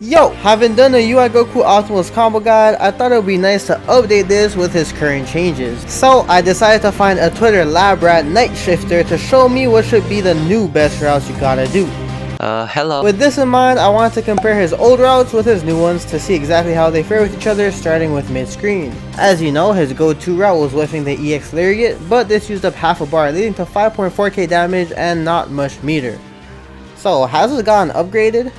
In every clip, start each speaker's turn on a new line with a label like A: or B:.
A: Yo, having done a UI Goku Optimal's combo guide, I thought it would be nice to update this with his current changes. So I decided to find a Twitter lab rat Nightshifter to show me what should be the new best routes you gotta do.
B: Hello.
A: With this in mind, I wanted to compare his old routes with his new ones to see exactly how they fare with each other, starting with Midscreen. As you know, his go-to route was whiffing the EX Lariat, but this used up half a bar, leading to 5.4k damage and not much meter. So, has this gotten upgraded?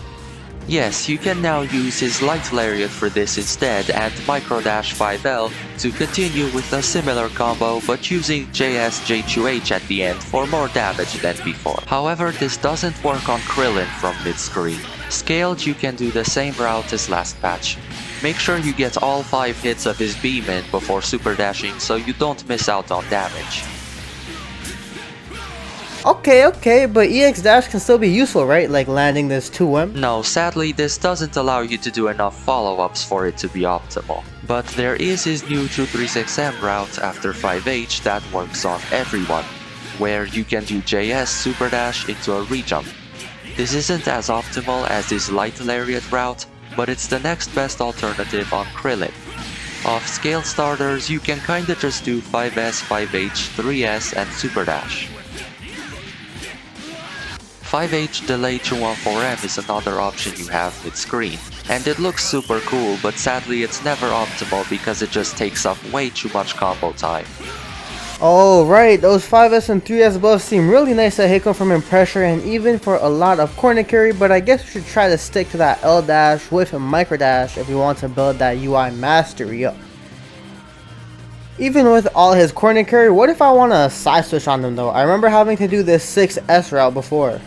B: Yes, you can now use his light lariat for this instead and micro dash 5L to continue with a similar combo but using JS-J2H at the end for more damage than before. However, this doesn't work on Krillin from Midscreen. Scaled, you can do the same route as last patch. Make sure you get all 5 hits of his beam in before super dashing so you don't miss out on damage.
A: Okay, but EX Dash can still be useful, right? Like landing this 2M?
B: No, sadly this doesn't allow you to do enough follow-ups for it to be optimal. But there is his new 236M route after 5H that works on everyone, where you can do JS Super Dash into a rejump. This isn't as optimal as his light lariat route, but it's the next best alternative on Krillin. Off scale starters, you can kinda just do 5S, 5H, 3S, and Super Dash. 5H delay 214M is another option you have mid-screen, and it looks super cool, but sadly it's never optimal because it just takes up way too much combo time.
A: Oh right, those 5S and 3S buffs seem really nice at Hitconfirm and pressure and even for a lot of corner carry, but I guess we should try to stick to that L dash with a micro dash if we want to build that UI mastery up. Even with all his corner carry, what if I want to side switch on them though? I remember having to do this 6S route before.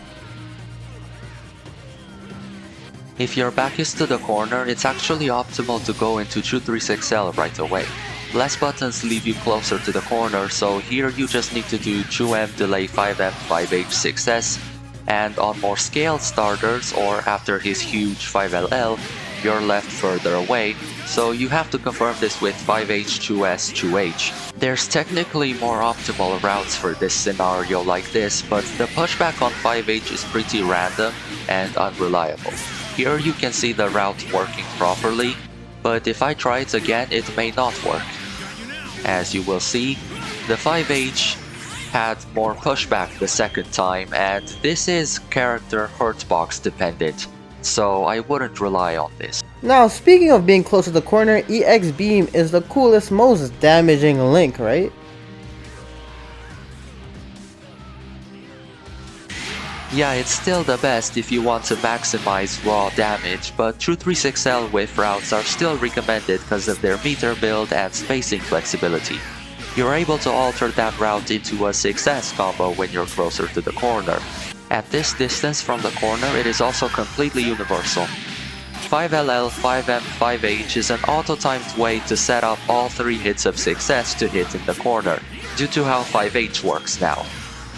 B: If your back is to the corner, it's actually optimal to go into 236L right away. Less buttons leave you closer to the corner, so here you just need to do 2M delay 5M 5H 6S, and on more scaled starters or after his huge 5LL, you're left further away, so you have to confirm this with 5H 2S 2H. There's technically more optimal routes for this scenario like this, but the pushback on 5H is pretty random and unreliable. Here you can see the route working properly, but if I try it again it may not work. As you will see, the 5H had more pushback the second time, and this is character hurtbox dependent, so I wouldn't rely on this.
A: Now speaking of being close to the corner, EX Beam is the coolest, most damaging link, right?
B: Yeah, it's still the best if you want to maximize raw damage, but 236L whiff routes are still recommended because of their meter build and spacing flexibility. You're able to alter that route into a 6S combo when you're closer to the corner. At this distance from the corner, it is also completely universal. 5LL, 5M, 5H is an auto-timed way to set up all 3 hits of 6S to hit in the corner, due to how 5H works now.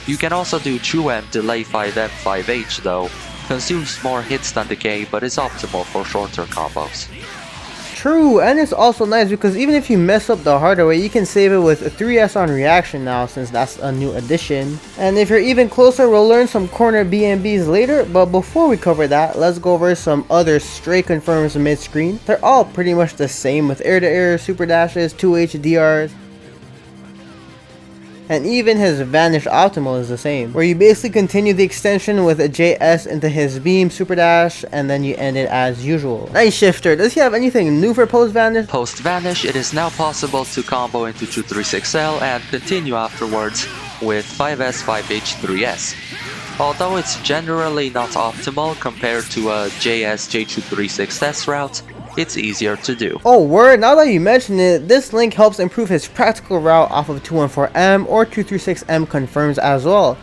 B: You can also do 2M delay 5M 5H though, consumes more hits than decay but is optimal for shorter combos.
A: True, and it's also nice because even if you mess up the harder way, you can save it with a 3S on reaction now since that's a new addition. And if you're even closer, we'll learn some corner BNBs later, but before we cover that, let's go over some other straight confirms mid-screen. They're all pretty much the same with air-to-air, super dashes, 2H DRs. And even his Vanish Optimal is the same, where you basically continue the extension with a JS into his beam super dash and then you end it as usual. Nightshifter, does he have anything new for post Vanish?
B: Post Vanish, it is now possible to combo into 236L and continue afterwards with 5S 5H 3S. Although it's generally not optimal compared to a JS J236S route, it's easier to do.
A: Oh word, now that you mention it, this link helps improve his practical route off of 214M or 236M confirms as well.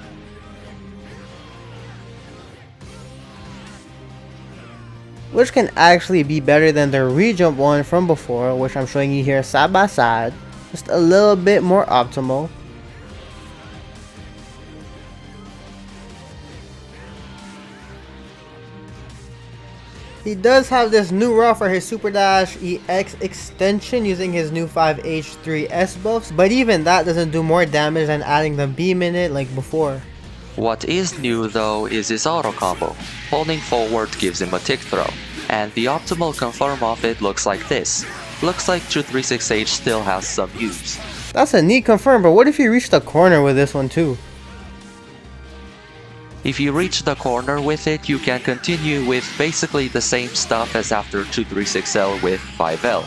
A: Which can actually be better than the rejump one from before, which I'm showing you here side by side. Just a little bit more optimal. He does have this new route for his Super Dash EX extension using his new 5H 3S buffs, but even that doesn't do more damage than adding the beam in it like before.
B: What is new though is his auto combo. Holding forward gives him a tick throw, And the optimal confirm of it looks like this. Looks like 236H still has some use.
A: That's a neat confirm, but what if you reach the corner with this one too?
B: If you reach the corner with it, you can continue with basically the same stuff as after 236L with 5L.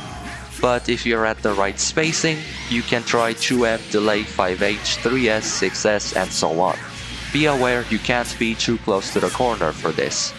B: But if you're at the right spacing, you can try 2M delay 5H, 3S, 6S, and so on. Be aware you can't be too close to the corner for this.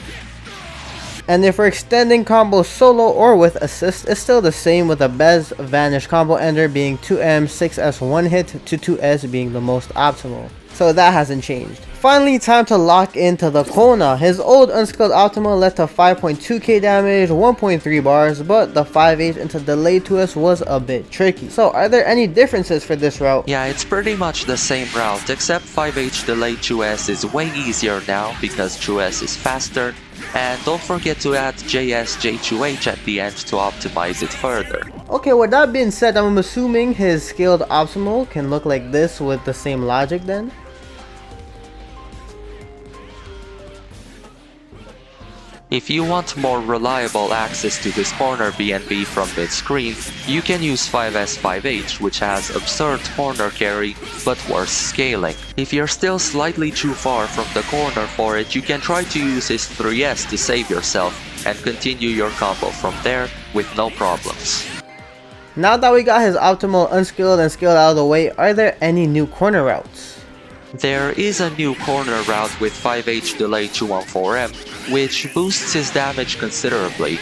A: And if we're extending combos solo or with assist, it's still the same with the best Vanish combo ender being 2M, 6S 1 hit to 2S being the most optimal. So that hasn't changed. Finally, time to lock into the Kona. His old unskilled optimal led to 5.2k damage, 1.3 bars, but the 5H into delay 2S was a bit tricky. So are there any differences for this route?
B: Yeah, it's pretty much the same route, except 5H delay 2S is way easier now because 2S is faster. And don't forget to add JS J2H at the end to optimize it further.
A: Okay, with that being said, I'm assuming his scaled optimal can look like this with the same logic then?
B: If you want more reliable access to this corner BNB from Midscreen, you can use 5S5H, which has absurd corner carry, but worse scaling. If you're still slightly too far from the corner for it, you can try to use his 3S to save yourself and continue your combo from there with no problems.
A: Now that we got his optimal unskilled and skilled out of the way, are there any new corner routes?
B: There is a new corner route with 5H delay 214M, which boosts his damage considerably.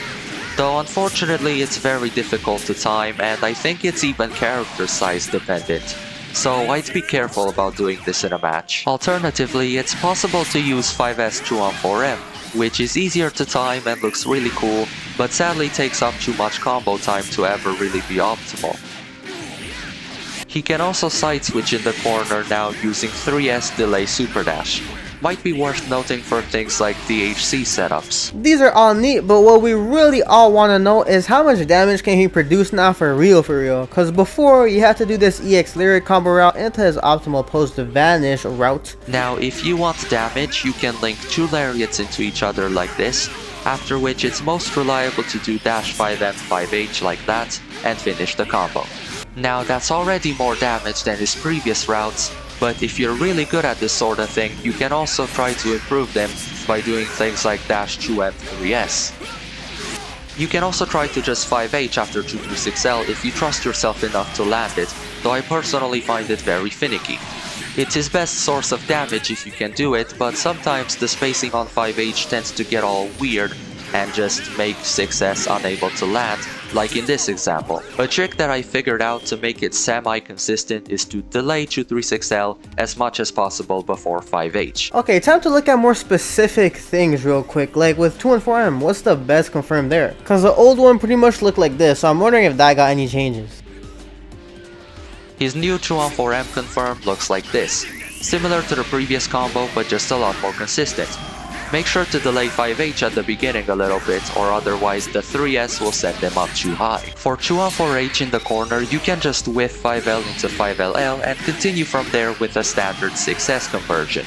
B: Though unfortunately it's very difficult to time and I think it's even character size dependent. So I'd be careful about doing this in a match. Alternatively, it's possible to use 5S 214M, which is easier to time and looks really cool, but sadly takes up too much combo time to ever really be optimal. He can also Sideswitch in the corner now using 3S delay super dash. Might be worth noting for things like DHC setups.
A: These are all neat, but what we really all want to know is how much damage can he produce now for real. Cause before you had to do this EX lariat combo route into his optimal post Vanish route.
B: Now if you want damage, you can link two lariats into each other like this, after which it's most reliable to do dash 5M 5H like that and finish the combo. Now that's already more damage than his previous routes, but if you're really good at this sort of thing, you can also try to improve them by doing things like dash 2M 3S. You can also try to just 5H after 236L if you trust yourself enough to land it, though I personally find it very finicky. It's his best source of damage if you can do it, but sometimes the spacing on 5H tends to get all weird and just make 6S unable to land, like in this example. A trick that I figured out to make it semi-consistent is to delay 236L as much as possible before 5H.
A: Okay, time to look at more specific things real quick, like with 214M, what's the best confirm there? Cause the old one pretty much looked like this, so I'm wondering if that got any changes.
B: His new 214M confirm looks like this, similar to the previous combo but just a lot more consistent. Make sure to delay 5H at the beginning a little bit, or otherwise the 3S will set them up too high. For 214H in the corner, you can just whiff 5L into 5LL and continue from there with a standard 6S conversion.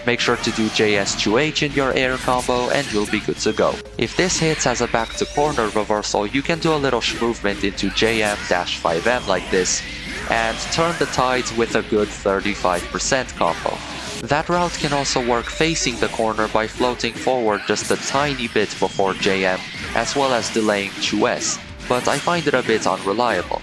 B: Make sure to do JS2H in your air combo and you'll be good to go. If this hits as a back to corner reversal, you can do a little movement into JM-5M like this, and turn the tides with a good 35% combo. That route can also work facing the corner by floating forward just a tiny bit before JM, as well as delaying 2S, but I find it a bit unreliable.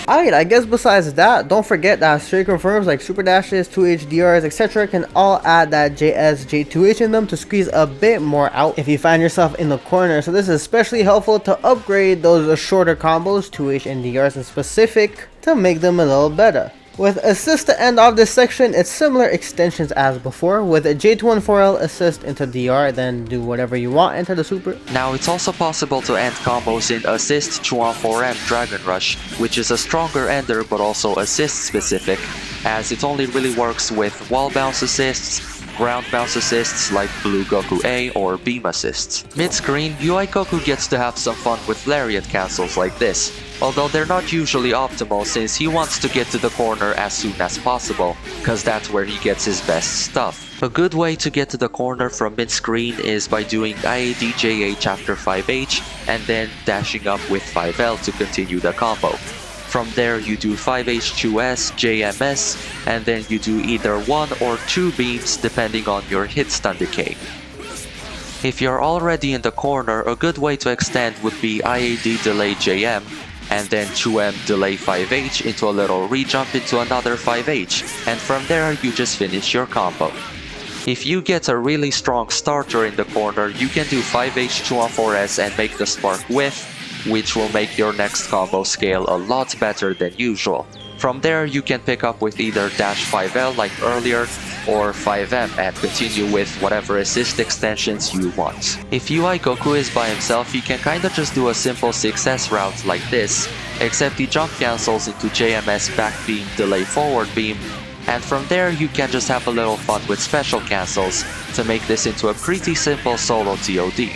A: Alright, I guess besides that, don't forget that straight confirms like super dashes, 2H DRs, etc. can all add that JS J2H in them to squeeze a bit more out if you find yourself in the corner. So this is especially helpful to upgrade those shorter combos, 2H and DRs in specific, to make them a little better. With assist to end off this section, it's similar extensions as before, with a J214L assist into DR, then do whatever you want into the super.
B: Now it's also possible to end combos in assist 214M Dragon Rush, which is a stronger ender but also assist specific, as it only really works with wall bounce assists, ground bounce assists like Blue Goku A or beam assists. Mid-screen, UI Goku gets to have some fun with lariat cancels like this, although they're not usually optimal since he wants to get to the corner as soon as possible, cause that's where he gets his best stuff. A good way to get to the corner from mid-screen is by doing IAD JH after 5H and then dashing up with 5L to continue the combo. From there you do 5H 2S, JMS, and then you do either 1 or 2 beams depending on your hit stun decay. If you're already in the corner, a good way to extend would be IAD delay JM, and then 2M delay 5H into a little re-jump into another 5H, and from there you just finish your combo. If you get a really strong starter in the corner, you can do 5H 2-on-4S and make the spark whiff, which will make your next combo scale a lot better than usual. From there you can pick up with either dash 5L like earlier, or 5M and continue with whatever assist extensions you want. If UI Goku is by himself, he can kinda just do a simple 6S route like this, except he jump cancels into JMS back beam delay forward beam, and from there you can just have a little fun with special cancels to make this into a pretty simple solo TOD.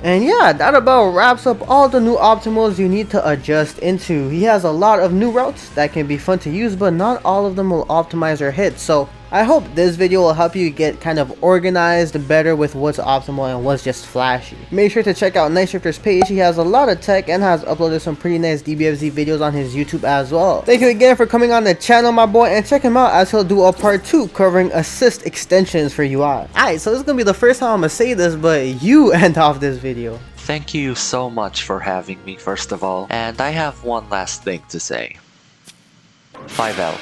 A: And yeah, that about wraps up all the new optimals you need to adjust into. He has a lot of new routes that can be fun to use, but not all of them will optimize your hits. So I hope this video will help you get kind of organized better with what's optimal and what's just flashy. Make sure to check out Nightshifter's page. He has a lot of tech and has uploaded some pretty nice DBFZ videos on his YouTube as well. Thank you again for coming on the channel, my boy, and check him out as he'll do a part 2 covering assist extensions for UI. Alright, so this is gonna be the first time I'm gonna say this, but you end off this video.
B: Thank you so much for having me, first of all, and I have one last thing to say. 5L.